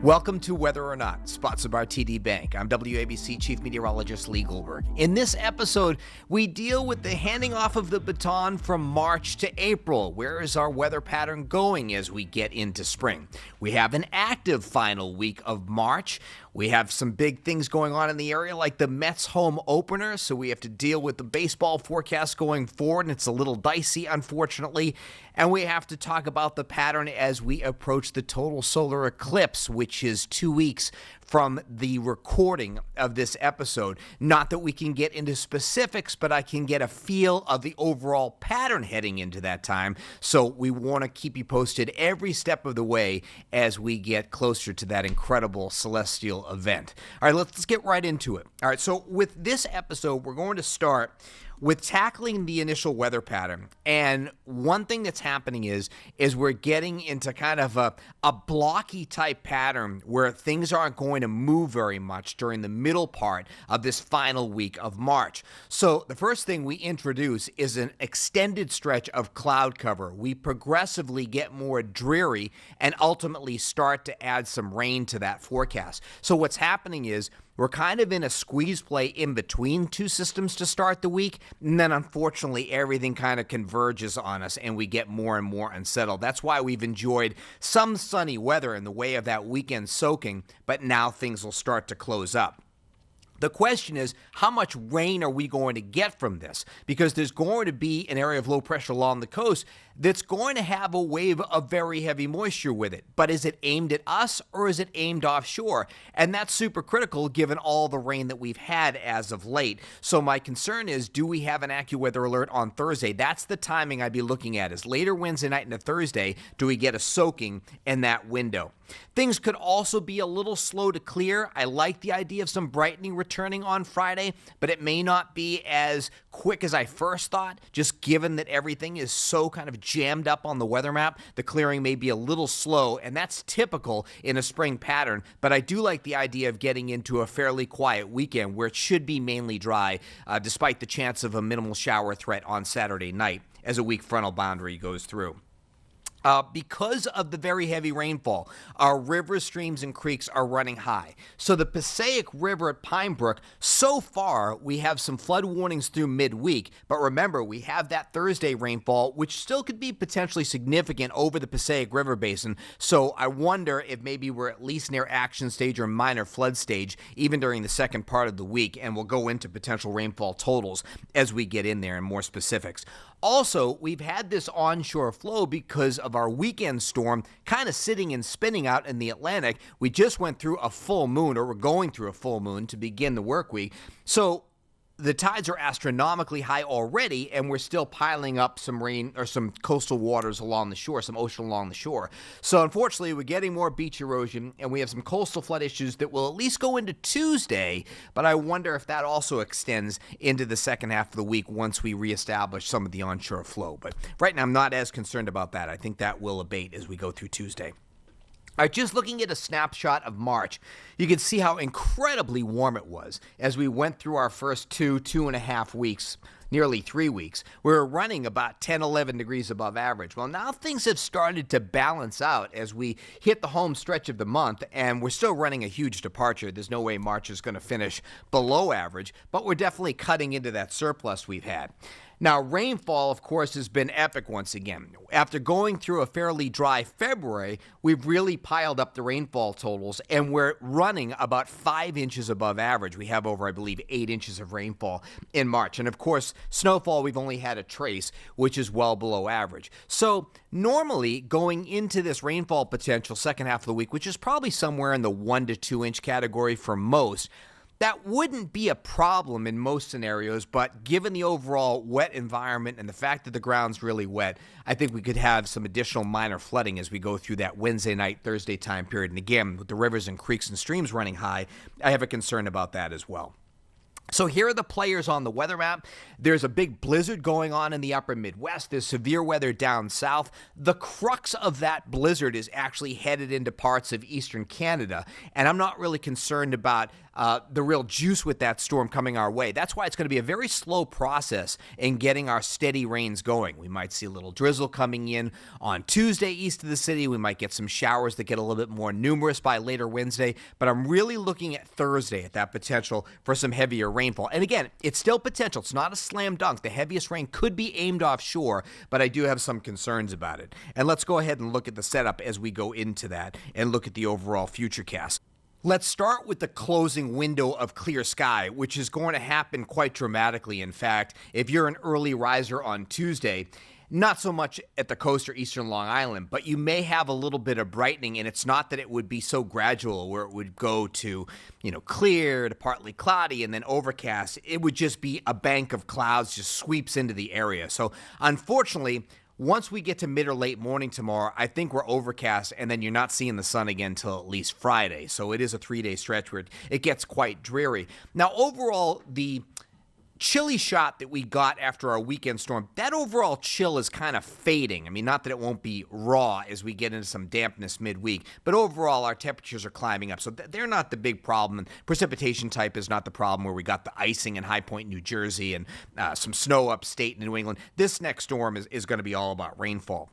Welcome to Whether or Not, sponsored by TD Bank. I'm WABC Chief Meteorologist Lee Goldberg. In this episode, we deal with the handing off of the baton from March to April. Where is our weather pattern going as we get into spring? We have an active final week of March. We have some big things going on in the area like the Mets home opener, so we have to deal with the baseball forecast going forward, and it's a little dicey, unfortunately. And we have to talk about the pattern as we approach the total solar eclipse, which is 2 weeks from the recording of this episode. Not that we can get into specifics, but I can get a feel of the overall pattern heading into that time. So we want to keep you posted every step of the way as we get closer to that incredible celestial event. All right, let's get right into it. All right, so with this episode, we're going to start with tackling the initial weather pattern. And one thing that's happening is we're getting into kind of a blocky type pattern where things aren't going to move very much during the middle part of this final week of March. So the first thing we introduce is an extended stretch of cloud cover. We progressively get more dreary and ultimately start to add some rain to that forecast. So what's happening is we're kind of in a squeeze play in between two systems to start the week, and then unfortunately everything kind of converges on us and we get more and more unsettled. That's why we've enjoyed some sunny weather in the way of that weekend soaking, but now things will start to close up. The question is, how much rain are we going to get from this? Because there's going to be an area of low pressure along the coast that's going to have a wave of very heavy moisture with it. But is it aimed at us or is it aimed offshore? And that's super critical given all the rain that we've had as of late. So my concern is, do we have an AccuWeather alert on Thursday? That's the timing I'd be looking at, is later Wednesday night into Thursday, do we get a soaking in that window? Things could also be a little slow to clear. I like the idea of some brightening returning on Friday, but it may not be as quick as I first thought, just given that everything is so kind of jammed up on the weather map. The clearing may be a little slow, and that's typical in a spring pattern, but I do like the idea of getting into a fairly quiet weekend where it should be mainly dry, despite the chance of a minimal shower threat on Saturday night as a weak frontal boundary goes through. Because of the very heavy rainfall, our rivers, streams, and creeks are running high. So the Passaic River at Pine Brook, so far, we have some flood warnings through midweek. But remember, we have that Thursday rainfall, which still could be potentially significant over the Passaic River Basin. So I wonder if maybe we're at least near action stage or minor flood stage, even during the second part of the week. And we'll go into potential rainfall totals as we get in there and more specifics. Also, we've had this onshore flow because of our weekend storm kind of sitting and spinning out in the Atlantic. We just went through a full moon, or we're going through a full moon to begin the work week. So the tides are astronomically high already, and we're still piling up some rain or some coastal waters along the shore, some ocean along the shore. So unfortunately, we're getting more beach erosion, and we have some coastal flood issues that will at least go into Tuesday, but I wonder if that also extends into the second half of the week once we reestablish some of the onshore flow. But right now, I'm not as concerned about that. I think that will abate as we go through Tuesday. All right, just looking at a snapshot of March, you can see how incredibly warm it was as we went through our first 2.5 weeks, nearly 3 weeks. We were running about 10, 11 degrees above average. Well, now things have started to balance out as we hit the home stretch of the month, and we're still running a huge departure. There's no way March is going to finish below average, but we're definitely cutting into that surplus we've had. Now, rainfall, of course, has been epic once again. After going through a fairly dry February, we've really piled up the rainfall totals, and we're running about 5 inches above average. We have over, I believe, 8 inches of rainfall in March. And, of course, snowfall, we've only had a trace, which is well below average. So, normally, going into this rainfall potential second half of the week, which is probably somewhere in the 1 to 2 inch category for most, that wouldn't be a problem in most scenarios, but given the overall wet environment and the fact that the ground's really wet, I think we could have some additional minor flooding as we go through that Wednesday night, Thursday time period. And again, with the rivers and creeks and streams running high, I have a concern about that as well. So here are the players on the weather map. There's a big blizzard going on in the upper Midwest. There's severe weather down south. The crux of that blizzard is actually headed into parts of eastern Canada. And I'm not really concerned about the real juice with that storm coming our way. That's why it's going to be a very slow process in getting our steady rains going. We might see a little drizzle coming in on Tuesday east of the city. We might get some showers that get a little bit more numerous by later Wednesday, but I'm really looking at Thursday at that potential for some heavier rainfall. And again, it's still potential. It's not a slam dunk. The heaviest rain could be aimed offshore, but I do have some concerns about it. And let's go ahead and look at the setup as we go into that and look at the overall Futurecast. Let's start with the closing window of clear sky, which is going to happen quite dramatically. In fact, if you're an early riser on Tuesday, not so much at the coast or eastern Long Island, but you may have a little bit of brightening, and it's not that it would be so gradual where it would go to, clear to partly cloudy and then overcast. It would just be a bank of clouds just sweeps into the area. So unfortunately, once we get to mid or late morning tomorrow, I think we're overcast, and then you're not seeing the sun again until at least Friday. So it is a 3-day stretch where it gets quite dreary. Now, overall, the chilly shot that we got after our weekend storm, that overall chill is kind of fading. I mean, not that it won't be raw as we get into some dampness midweek, but overall our temperatures are climbing up. So they're not the big problem. And precipitation type is not the problem where we got the icing in High Point, New Jersey, and some snow upstate in New England. This next storm is going to be all about rainfall.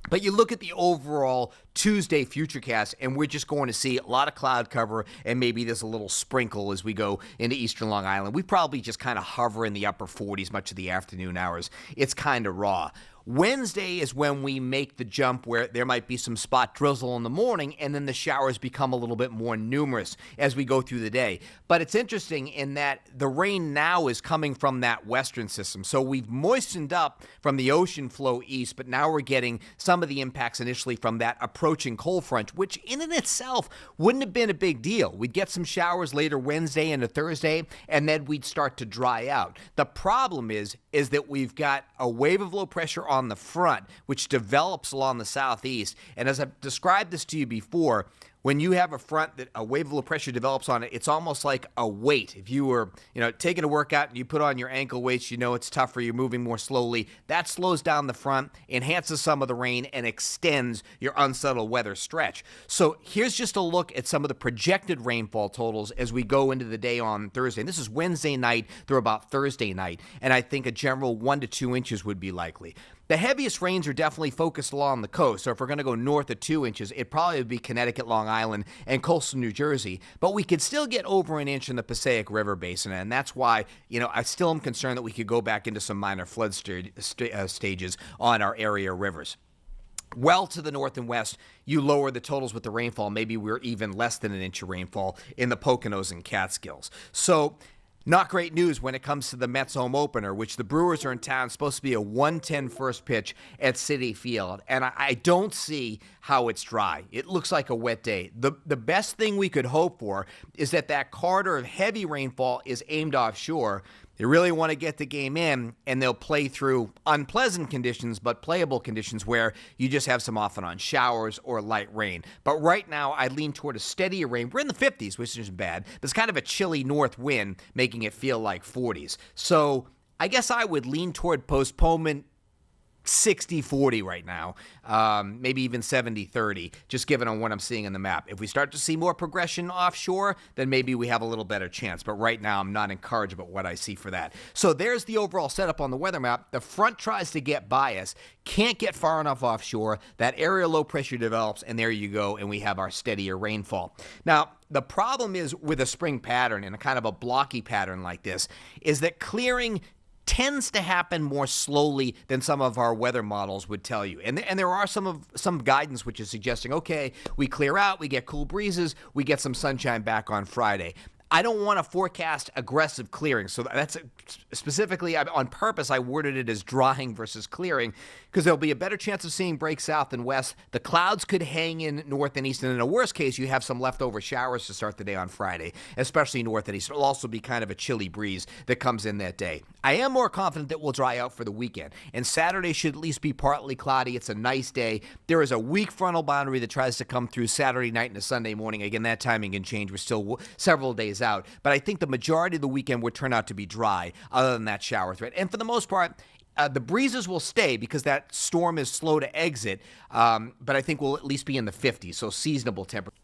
But you look at the overall Tuesday Futurecast, and we're just going to see a lot of cloud cover, and maybe there's a little sprinkle as we go into eastern Long Island. We probably just kind of hover in the upper 40s much of the afternoon hours. It's kind of raw. Wednesday is when we make the jump where there might be some spot drizzle in the morning, and then the showers become a little bit more numerous as we go through the day. But it's interesting in that the rain now is coming from that western system. So we've moistened up from the ocean flow east, but now we're getting some of the impacts initially from that approaching cold front, which in and itself wouldn't have been a big deal. We'd get some showers later Wednesday into Thursday, and then we'd start to dry out. The problem is that we've got a wave of low pressure on the front, which develops along the southeast. And as I've described this to you before, when you have a front that a wave of low pressure develops on it, it's almost like a weight. If you were, taking a workout and you put on your ankle weights, it's tougher, you're moving more slowly. That slows down the front, enhances some of the rain, and extends your unsettled weather stretch. So here's just a look at some of the projected rainfall totals as we go into the day on Thursday. And this is Wednesday night through about Thursday night. And I think a general 1 to 2 inches would be likely. The heaviest rains are definitely focused along the coast, so if we're going to go north of 2 inches, it probably would be Connecticut, Long Island, and coastal New Jersey, but we could still get over an inch in the Passaic River Basin, and that's why, I still am concerned that we could go back into some minor flood stages on our area rivers. Well to the north and west, you lower the totals with the rainfall. Maybe we're even less than an inch of rainfall in the Poconos and Catskills. So not great news when it comes to the Mets home opener, which the Brewers are in town. Supposed to be a 1:10 first pitch at Citi Field. And I don't see how it's dry. It looks like a wet day. The best thing we could hope for is that corridor of heavy rainfall is aimed offshore. They really want to get the game in, and they'll play through unpleasant conditions, but playable conditions where you just have some off and on showers or light rain. But right now, I lean toward a steadier rain. We're in the 50s, which isn't bad. There's kind of a chilly north wind, making it feel like 40s. So I guess I would lean toward postponement 60-40 right now, maybe even 70-30, just given on what I'm seeing in the map. If we start to see more progression offshore, then maybe we have a little better chance. But right now, I'm not encouraged about what I see for that. So there's the overall setup on the weather map. The front tries to get by us, can't get far enough offshore. That area low pressure develops, and there you go, and we have our steadier rainfall. Now, the problem is with a spring pattern and a kind of a blocky pattern like this is that clearing tends to happen more slowly than some of our weather models would tell you. And there are some guidance which is suggesting, okay, we clear out, we get cool breezes, we get some sunshine back on Friday. I don't want to forecast aggressive clearing. So that's specifically on purpose, I worded it as drying versus clearing because there'll be a better chance of seeing break south and west. The clouds could hang in north and east. And in a worst case, you have some leftover showers to start the day on Friday, especially north and east. It'll also be kind of a chilly breeze that comes in that day. I am more confident that we'll dry out for the weekend. And Saturday should at least be partly cloudy. It's a nice day. There is a weak frontal boundary that tries to come through Saturday night into Sunday morning. Again, that timing can change. We're still several days out. But I think the majority of the weekend would turn out to be dry, other than that shower threat. And for the most part, the breezes will stay because that storm is slow to exit. But I think we'll at least be in the 50s, so seasonable temperature.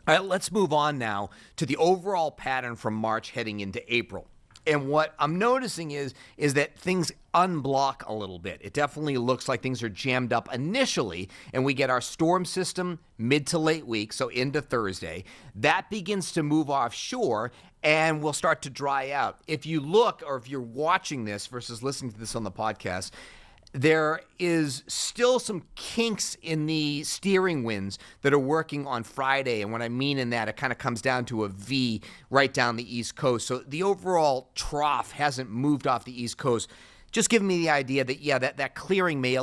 All right, let's move on now to the overall pattern from March heading into April. And what I'm noticing is that things unblock a little bit. It definitely looks like things are jammed up initially, and we get our storm system mid to late week, so into Thursday. That begins to move offshore, and will start to dry out. If you look, or if you're watching this versus listening to this on the podcast, there is still some kinks in the steering winds that are working on Friday. And what I mean in that, it kind of comes down to a V right down the East Coast. So the overall trough hasn't moved off the East Coast. Just giving me the idea that, yeah, that clearing may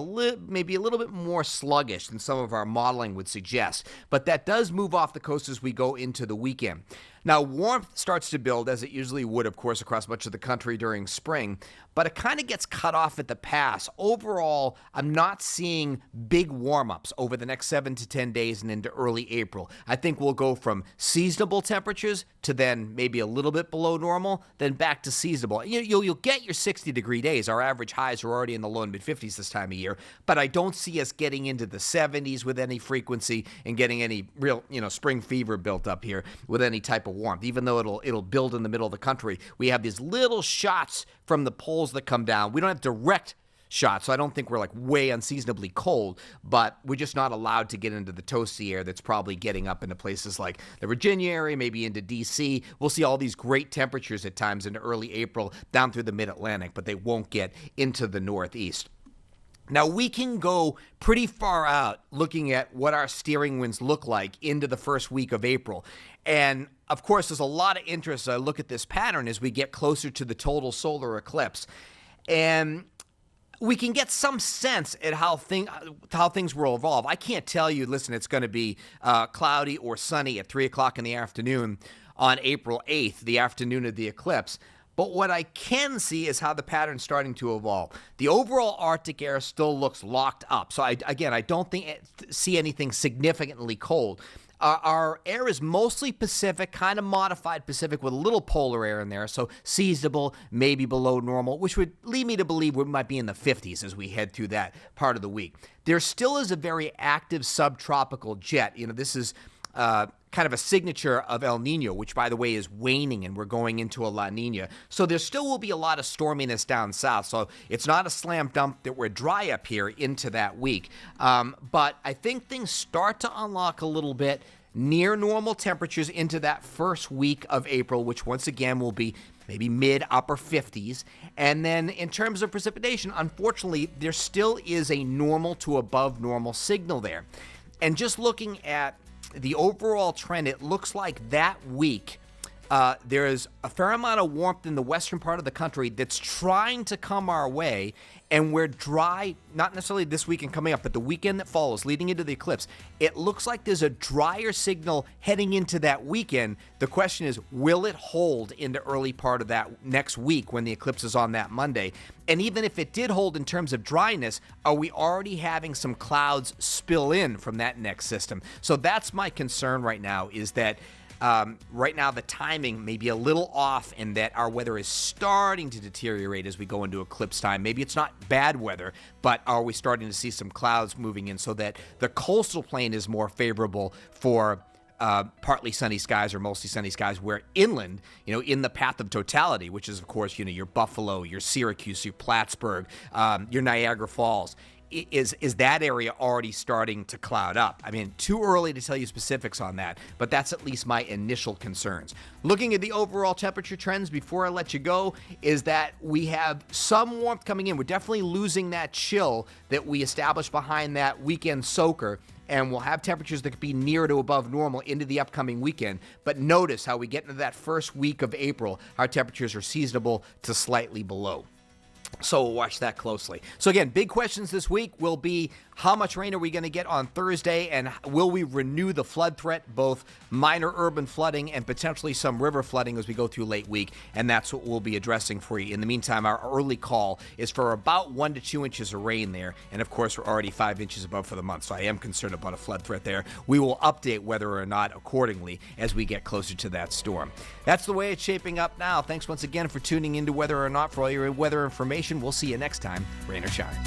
be a little bit more sluggish than some of our modeling would suggest. But that does move off the coast as we go into the weekend. Now, warmth starts to build, as it usually would, of course, across much of the country during spring, but it kind of gets cut off at the pass. Overall, I'm not seeing big warm-ups over the next 7 to 10 days and into early April. I think we'll go from seasonable temperatures to then maybe a little bit below normal, then back to seasonable. You'll get your 60-degree days. Our average highs are already in the low and mid-50s this time of year, but I don't see us getting into the 70s with any frequency and getting any real, spring fever built up here with any type of warmth. Even though it'll build in the middle of the country, we have these little shots from the poles that come down. We don't have direct shots, so I don't think we're like way unseasonably cold, but we're just not allowed to get into the toasty air that's probably getting up into places like the Virginia area, maybe into D.C. We'll see all these great temperatures at times into early April down through the mid-Atlantic, but they won't get into the Northeast. Now, we can go pretty far out looking at what our steering winds look like into the first week of April. And, of course, there's a lot of interest as I look at this pattern as we get closer to the total solar eclipse. And we can get some sense at how things will evolve. I can't tell you, listen, it's going to be cloudy or sunny at 3 o'clock in the afternoon on April 8th, the afternoon of the eclipse. But what I can see is how the pattern's starting to evolve. The overall Arctic air still looks locked up. So, I don't see anything significantly cold. Our air is mostly Pacific, kind of modified Pacific with a little polar air in there, so seasonable, maybe below normal, which would lead me to believe we might be in the 50s as we head through that part of the week. There still is a very active subtropical jet. This is kind of a signature of El Nino, which, by the way, is waning, and we're going into a La Nina. So there still will be a lot of storminess down south. So it's not a slam dunk that we're dry up here into that week. But I think things start to unlock a little bit near normal temperatures into that first week of April, which once again will be maybe mid-upper 50s. And then in terms of precipitation, unfortunately, there still is a normal to above normal signal there. And just looking at the overall trend, it looks like that week there is a fair amount of warmth in the western part of the country that's trying to come our way, and we're dry, not necessarily this weekend coming up, but the weekend that follows, leading into the eclipse. It looks like there's a drier signal heading into that weekend. The question is, will it hold into early part of that next week when the eclipse is on that Monday? And even if it did hold in terms of dryness, are we already having some clouds spill in from that next system? So that's my concern right now, is that right now the timing may be a little off, and that our weather is starting to deteriorate as we go into eclipse time. Maybe it's not bad weather, but are we starting to see some clouds moving in so that the coastal plain is more favorable for partly sunny skies or mostly sunny skies, where inland, in the path of totality, which is, of course, your Buffalo, your Syracuse, your Plattsburgh, your Niagara Falls, is that area already starting to cloud up? I mean, too early to tell you specifics on that, but that's at least my initial concerns. Looking at the overall temperature trends before I let you go, is that we have some warmth coming in. We're definitely losing that chill that we established behind that weekend soaker, and we'll have temperatures that could be near to above normal into the upcoming weekend. But notice how we get into that first week of April, our temperatures are seasonable to slightly below. So we'll watch that closely. So again, big questions this week will be, how much rain are we going to get on Thursday, and will we renew the flood threat, both minor urban flooding and potentially some river flooding as we go through late week, and that's what we'll be addressing for you. In the meantime, our early call is for about 1 to 2 inches of rain there, and of course we're already 5 inches above for the month, so I am concerned about a flood threat there. We will update whether or not accordingly as we get closer to that storm. That's the way it's shaping up now. Thanks once again for tuning into Whether or Not for all your weather information. We'll see you next time, rain or shine.